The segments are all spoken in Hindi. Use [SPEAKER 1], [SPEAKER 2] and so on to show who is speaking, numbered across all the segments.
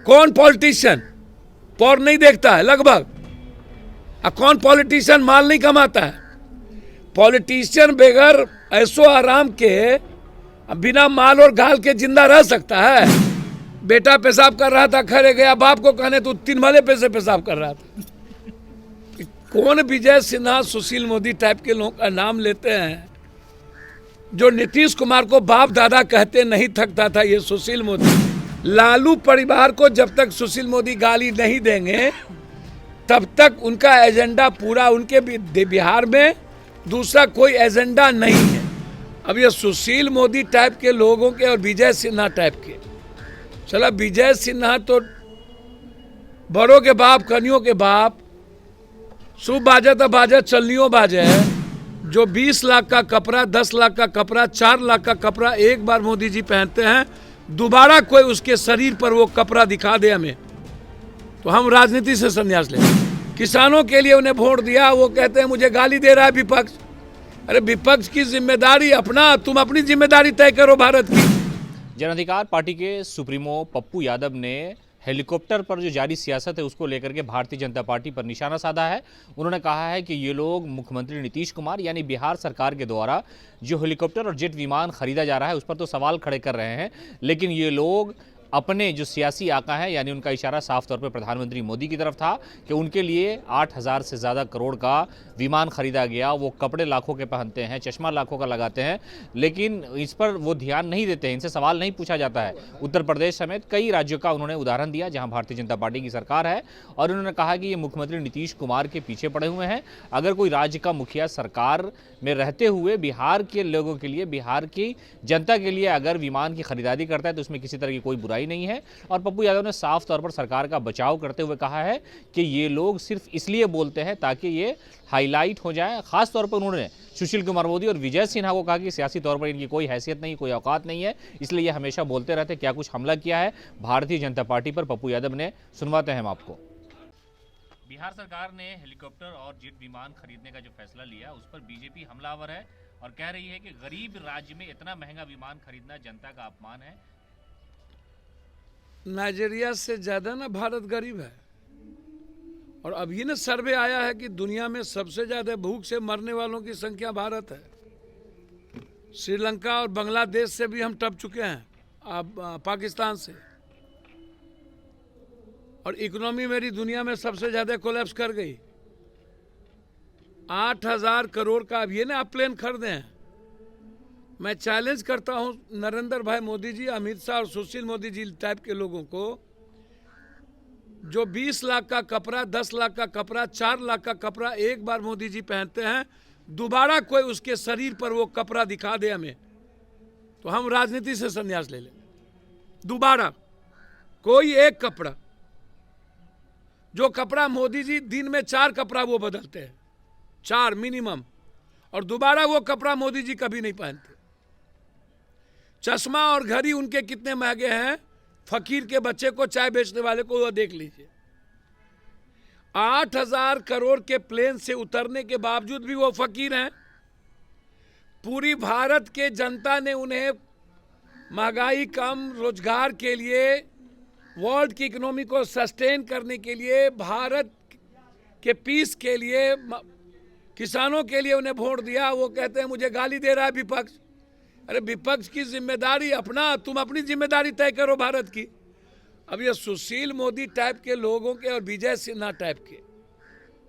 [SPEAKER 1] कौन पॉलिटिशियन पॉर नहीं देखता है लगभग? कौन पॉलिटिशियन माल नहीं कमाता है? पॉलिटिशियन बगैर ऐसो आराम के बिना माल और गाल के जिंदा रह सकता है? बेटा पेशाब कर रहा था, खड़े गया, बाप को कहने तो 3 भले पैसे पेशाब कर रहा था। कौन विजय सिन्हा, सुशील मोदी टाइप के लोगों का नाम लेते हैं? जो नीतीश कुमार को बाप दादा कहते नहीं थकता था, ये सुशील मोदी। लालू परिवार को जब तक सुशील मोदी गाली नहीं देंगे तब तक उनका एजेंडा पूरा, उनके बिहार में दूसरा कोई एजेंडा नहीं है। अब ये सुशील मोदी टाइप के लोगों के और विजय सिन्हा टाइप के, चला विजय सिन्हा तो बड़ों के बाप, कनियों के बाप, शुभ बाजे तो बाजे, चलनियों बाजे है। जो 20 लाख का कपड़ा, 10 लाख का कपड़ा, 4 लाख का कपड़ा एक बार मोदी जी पहनते हैं, दोबारा कोई उसके शरीर पर वो कपड़ा दिखा दे हमें तो हम राजनीति से संन्यास लें। किसानों के लिए उन्हें वोट दिया, वो कहते हैं मुझे गाली दे रहा है विपक्ष। अरे विपक्ष की जिम्मेदारी अपना, तुम अपनी जिम्मेदारी तय करो भारत की।
[SPEAKER 2] जन अधिकार पार्टी के सुप्रीमो पप्पू यादव ने हेलीकॉप्टर पर जो जारी सियासत है उसको लेकर के भारतीय जनता पार्टी पर निशाना साधा है। उन्होंने कहा है कि ये लोग मुख्यमंत्री नीतीश कुमार यानी बिहार सरकार के द्वारा जो हेलीकॉप्टर और जेट विमान खरीदा जा रहा है उस पर तो सवाल खड़े कर रहे हैं, लेकिन ये लोग अपने जो सियासी आका है, यानी उनका इशारा साफ तौर पर प्रधानमंत्री मोदी की तरफ था कि उनके लिए 8,000 से ज़्यादा करोड़ का विमान खरीदा गया। वो कपड़े लाखों के पहनते हैं, चश्मा लाखों का लगाते हैं, लेकिन इस पर वो ध्यान नहीं देते हैं, इनसे सवाल नहीं पूछा जाता है। उत्तर प्रदेश समेत कई राज्यों का उन्होंने उदाहरण दिया जहाँ भारतीय जनता पार्टी की सरकार है, और उन्होंने कहा कि ये मुख्यमंत्री नीतीश कुमार के पीछे पड़े हुए हैं। अगर कोई राज्य का मुखिया सरकार में रहते हुए बिहार के लोगों के लिए, बिहार की जनता के लिए अगर विमान की खरीदारी करता है तो उसमें किसी तरह की कोई बुराई नहीं है। और पप्पू यादव ने साफ तौर पर सरकार का बचाव करते हुए कहा है कि ये लोग सिर्फ इसलिए बोलते हैं ताकि ये हाईलाइट हो जाए। खास तौर पर उन्होंने सुशील कुमार मोदी और विजय सिन्हा को कहा कि सियासी तौर पर इनकी कोई हैसियत नहीं, कोई औकात नहीं है, इसलिए ये हमेशा बोलते रहते। क्या कुछ हमला किया है भारतीय जनता पार्टी पर पप्पू यादव ने, सुनवाते हैं हम आपको। बिहार सरकार ने हेलीकॉप्टर और जेट विमान खरीदने का जो फैसला लिया उस पर बीजेपी हमलावर है और कह रही है कि गरीब राज्य में इतना महंगा विमान खरीदना जनता का अपमान है।
[SPEAKER 1] नाइजीरिया से ज्यादा ना भारत गरीब है, और अभी ना सर्वे आया है कि दुनिया में सबसे ज्यादा भूख से मरने वालों की संख्या भारत है। श्रीलंका और बांग्लादेश से भी हम टप चुके हैं, अब पाकिस्तान से। और इकोनॉमी मेरी दुनिया में सबसे ज्यादा कोलैप्स कर गई। 8,000 करोड़ का अब ये ना आप प्लेन खरीदे हैं। मैं चैलेंज करता हूं नरेंद्र भाई मोदी जी, अमित शाह और सुशील मोदी जी टाइप के लोगों को, जो 20 लाख का कपड़ा, 10 लाख का कपड़ा, 4 लाख का कपड़ा एक बार मोदी जी पहनते हैं, दोबारा कोई उसके शरीर पर वो कपड़ा दिखा दे हमें तो हम राजनीति से संन्यास ले लेंगे। दोबारा कोई एक कपड़ा, जो कपड़ा मोदी जी दिन में 4 कपड़ा वो बदलते हैं, 4 मिनिमम, और दोबारा वो कपड़ा मोदी जी कभी नहीं पहनते। चश्मा और घड़ी उनके कितने महंगे हैं, फकीर के बच्चे को, चाय बेचने वाले को वो देख लीजिए। 8,000 करोड़ के प्लेन से उतरने के बावजूद भी वो फकीर हैं। पूरी भारत के जनता ने उन्हें महंगाई कम, रोजगार के लिए, वर्ल्ड की इकोनॉमी को सस्टेन करने के लिए, भारत के पीस के लिए, किसानों के लिए उन्हें वोट दिया। वो कहते हैं मुझे गाली दे रहा है विपक्ष। अरे विपक्ष की जिम्मेदारी अपना, तुम अपनी जिम्मेदारी तय करो भारत की। अब ये सुशील मोदी टाइप के लोगों के और विजय सिन्हा टाइप के,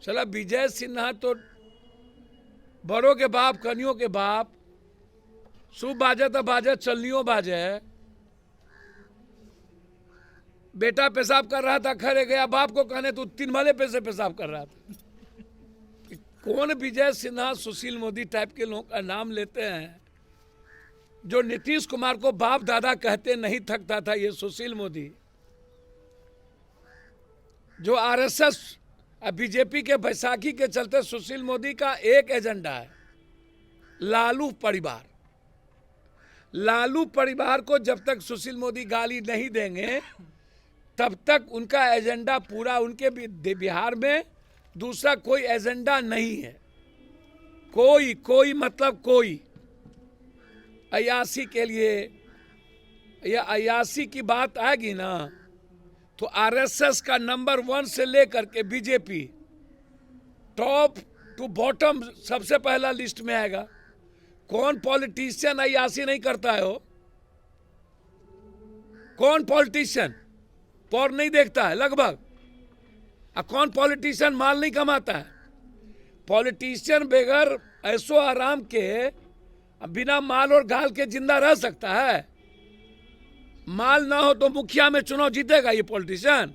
[SPEAKER 1] चला विजय सिन्हा तो बड़ों के बाप, कनियों के बाप, शुभ बाजे तो बाजे, चलनियों बाजे है। बेटा पेशाब कर रहा था, खड़े गया, बाप को कहने तो 3 भले पैसे पेशाब कर रहा था। कौन विजय सिन्हा, सुशील मोदी टाइप के लोगों का नाम लेते हैं? जो नीतीश कुमार को बाप दादा कहते नहीं थकता था, ये सुशील मोदी। जो आरएसएस, बीजेपी के बैसाखी के चलते सुशील मोदी का एक एजेंडा है, लालू परिवार। लालू परिवार को जब तक सुशील मोदी गाली नहीं देंगे तब तक उनका एजेंडा पूरा, उनके बिहार में दूसरा कोई एजेंडा नहीं है। कोई मतलब कोई अयासी के लिए, या अयासी की बात आएगी ना तो आरएसएस का नंबर 1 से लेकर के बीजेपी टॉप टू बॉटम सबसे पहला लिस्ट में आएगा। कौन पॉलिटिशियन अय्याशी नहीं करता है? हो कौन पॉलिटिशियन पौर नहीं देखता है लगभग? कौन पॉलिटिशियन माल नहीं कमाता है? पॉलिटिशियन बगैर ऐसो आराम के बिना माल और गाल के जिंदा रह सकता है? माल ना हो तो मुखिया में चुनाव जीतेगा ये पॉलिटिशियन?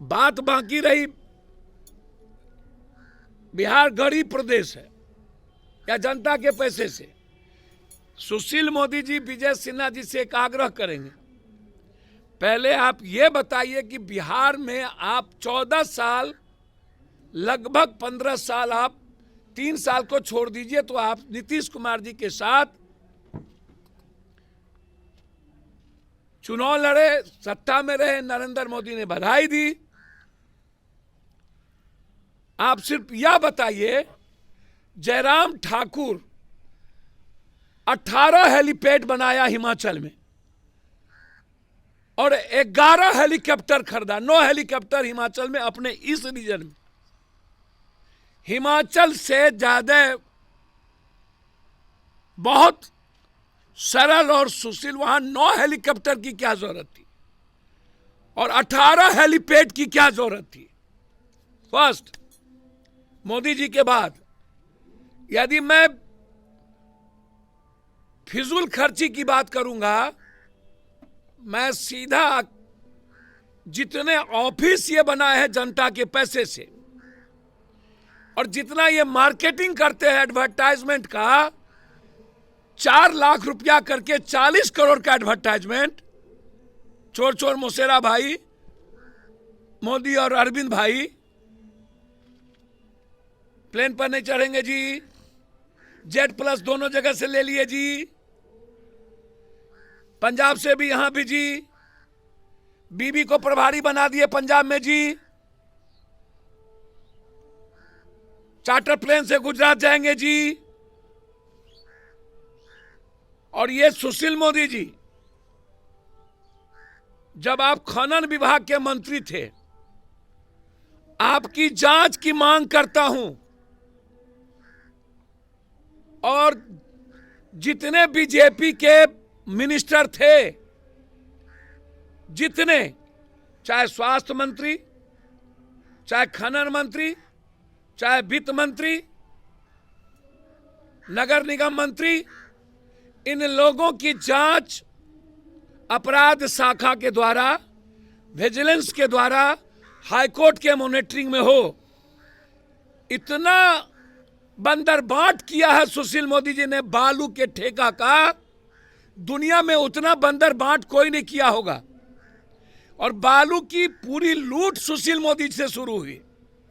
[SPEAKER 1] बात बाकी रही बिहार गरीब प्रदेश है या जनता के पैसे से, सुशील मोदी जी विजय सिन्हा जी से एक आग्रह करेंगे, पहले आप ये बताइए कि बिहार में आप 14 साल लगभग 15 साल, आप 3 साल को छोड़ दीजिए तो आप नीतीश कुमार जी के साथ चुनाव लड़े, सत्ता में रहे, नरेंद्र मोदी ने बधाई दी। आप सिर्फ यह बताइए, जयराम ठाकुर 18 हेलीपैड बनाया हिमाचल में और 11 हेलीकॉप्टर खरीदा, 9 हेलीकॉप्टर हिमाचल में अपने इस रीजन में। हिमाचल से ज्यादा बहुत सरल और सुशील, वहां 9 हेलीकॉप्टर की क्या जरूरत थी और 18 हेलीपैड की क्या जरूरत थी? फर्स्ट, मोदी जी के बाद यदि मैं फिजूल खर्ची की बात करूंगा, मैं सीधा जितने ऑफिस ये बनाए हैं जनता के पैसे से और जितना ये मार्केटिंग करते हैं एडवर्टाइजमेंट का, 4 लाख रुपया करके 40 करोड़ का एडवर्टाइजमेंट, चोर चोर मोसेरा भाई, मोदी और अरविंद भाई प्लेन पर नहीं चढ़ेंगे जी, जेट प्लस दोनों जगह से ले लिए जी, पंजाब से भी यहां भी जी, बीबी को प्रभारी बना दिए पंजाब में जी, चार्टर प्लेन से गुजरात जाएंगे जी। और ये सुशील मोदी जी, जब आप खनन विभाग के मंत्री थे, आपकी जांच की मांग करता हूं और जितने बीजेपी के मिनिस्टर थे, जितने, चाहे स्वास्थ्य मंत्री, चाहे खनन मंत्री, चाहे वित्त मंत्री, नगर निगम मंत्री, इन लोगों की जांच अपराध शाखा के द्वारा, विजिलेंस के द्वारा, हाईकोर्ट के मॉनिटरिंग में हो। इतना बंदरबाट किया है सुशील मोदी जी ने बालू के ठेका का, दुनिया में उतना बंदरबाट कोई नहीं किया होगा। और बालू की पूरी लूट सुशील मोदी से शुरू हुई।